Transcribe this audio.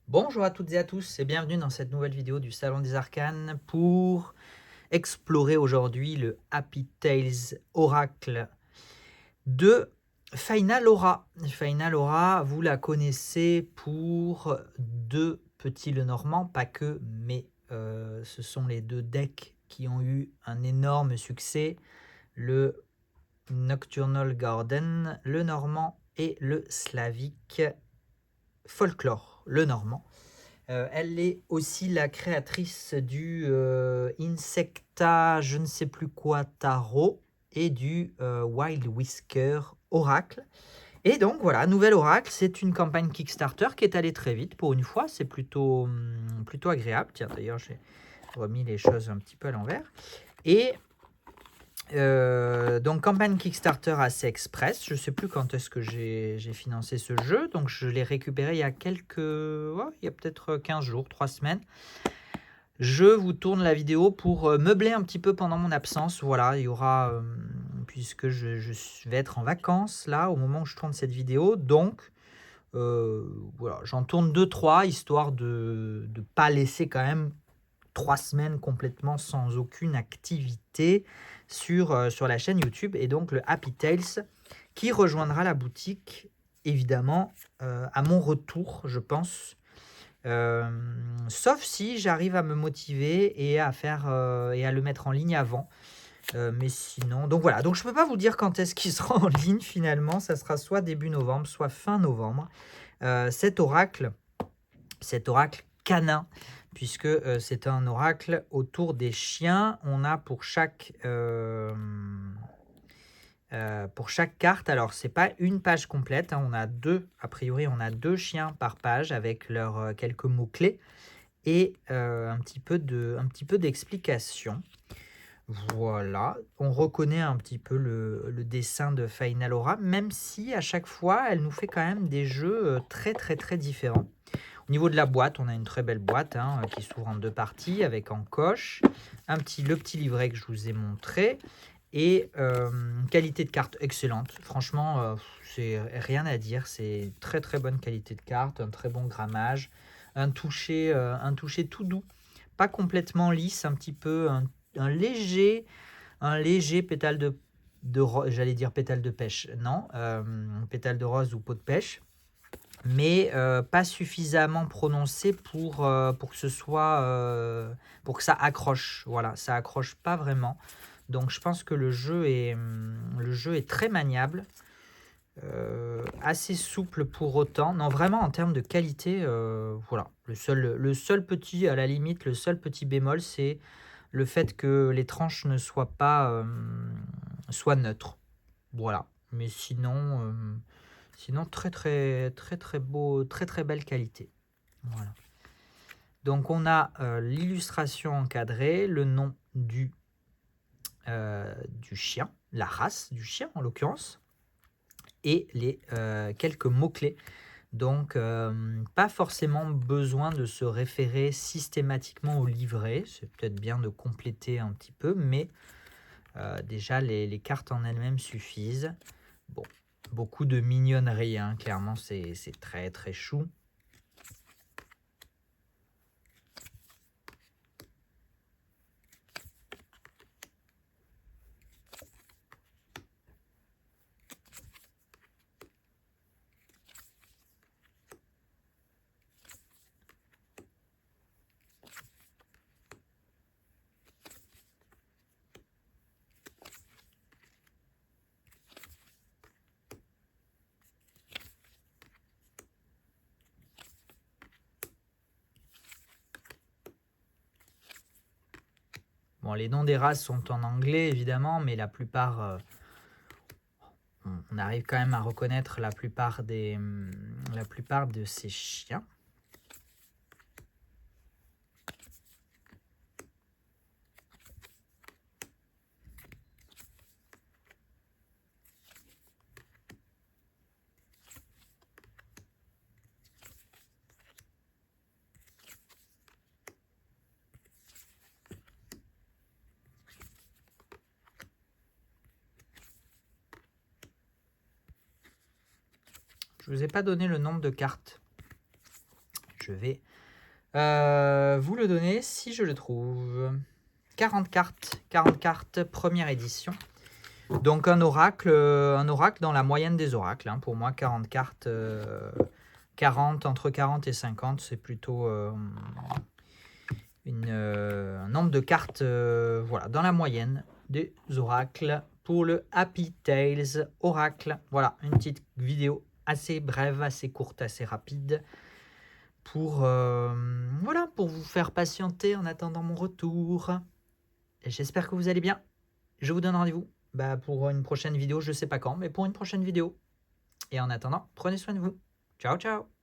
Bonjour à toutes et à tous et bienvenue dans cette nouvelle vidéo du Salon des Arcanes pour explorer aujourd'hui le Happy Tales Oracle de Final Aura. Final Aura, vous la connaissez pour deux petits Lenormand, pas que, mais ce sont les deux decks qui ont eu un énorme succès, le Nocturnal Garden, le Normand et le Slavic Folklore, le Normand. Elle est aussi la créatrice du Insecta, je ne sais plus quoi, Tarot et du Wild Whisker Oracle. Et donc voilà, nouvel Oracle, c'est une campagne Kickstarter qui est allée très vite pour une fois, c'est plutôt agréable. Tiens, d'ailleurs, j'ai remis les choses un petit peu à l'envers. Et donc campagne Kickstarter assez express, je ne sais plus quand est-ce que j'ai financé ce jeu, donc je l'ai récupéré il y a il y a peut-être 15 jours, 3 semaines. Je vous tourne la vidéo pour meubler un petit peu pendant mon absence. Voilà, il y aura, puisque je vais être en vacances là au moment où je tourne cette vidéo, donc voilà, j'en tourne 2-3 histoire de ne pas laisser quand même 3 semaines complètement sans aucune activité sur la chaîne YouTube. Et donc le Happy Tales qui rejoindra la boutique évidemment à mon retour, je pense. Sauf si j'arrive à me motiver et à faire et à le mettre en ligne avant. Mais sinon, donc voilà. Donc je peux pas vous dire quand est-ce qu'il sera en ligne finalement. Ça sera soit début novembre, soit fin novembre. Cet oracle canin, puisque c'est un oracle autour des chiens. On a pour chaque carte, alors c'est pas une page complète, hein, on a deux, a priori on a deux chiens par page avec leurs quelques mots-clés et un petit peu d'explication. Voilà, on reconnaît un petit peu le dessin de Final Aura, même si à chaque fois elle nous fait quand même des jeux très très très différents. Au niveau de la boîte, on a une très belle boîte hein, qui s'ouvre en deux parties avec en coche le petit livret que je vous ai montré et qualité de carte excellente. Franchement, c'est rien à dire. C'est très très bonne qualité de carte, un très bon grammage, un toucher tout doux, pas complètement lisse, un petit peu un léger, un léger pétale j'allais dire pétale de pêche, non, pétale de rose ou peau de pêche, mais pas suffisamment prononcé pour que ce soit pour que ça accroche. Voilà, ça accroche pas vraiment. Donc je pense que le jeu est très maniable, assez souple pour autant. Non, vraiment en termes de qualité, voilà. Le seul petit, à la limite, le seul petit bémol, c'est le fait que les tranches ne soient pas soient neutres. Voilà. Mais sinon très très très très beau, très très belle qualité. Voilà. Donc on a l'illustration encadrée, le nom du chien, la race du chien en l'occurrence, et les quelques mots-clés. Donc pas forcément besoin de se référer systématiquement au livret, c'est peut-être bien de compléter un petit peu, mais déjà les cartes en elles-mêmes suffisent. Bon, beaucoup de mignonnerie, hein, clairement c'est très très chou. Bon, les noms des races sont en anglais évidemment, mais la plupart, on arrive quand même à reconnaître la plupart de ces chiens. Je ne vous ai pas donné le nombre de cartes. Je vais vous le donner si je le trouve. 40 cartes, première édition. Donc un oracle dans la moyenne des oracles. Hein. Pour moi, 40 cartes, 40, entre 40 et 50, c'est plutôt un nombre de cartes voilà, dans la moyenne des oracles pour le Happy Tales Oracle. Voilà, une petite vidéo assez brève, assez courte, assez rapide pour, voilà, pour vous faire patienter en attendant mon retour. J'espère que vous allez bien. Je vous donne rendez-vous pour une prochaine vidéo, je ne sais pas quand, mais pour une prochaine vidéo. Et en attendant, prenez soin de vous. Ciao, ciao!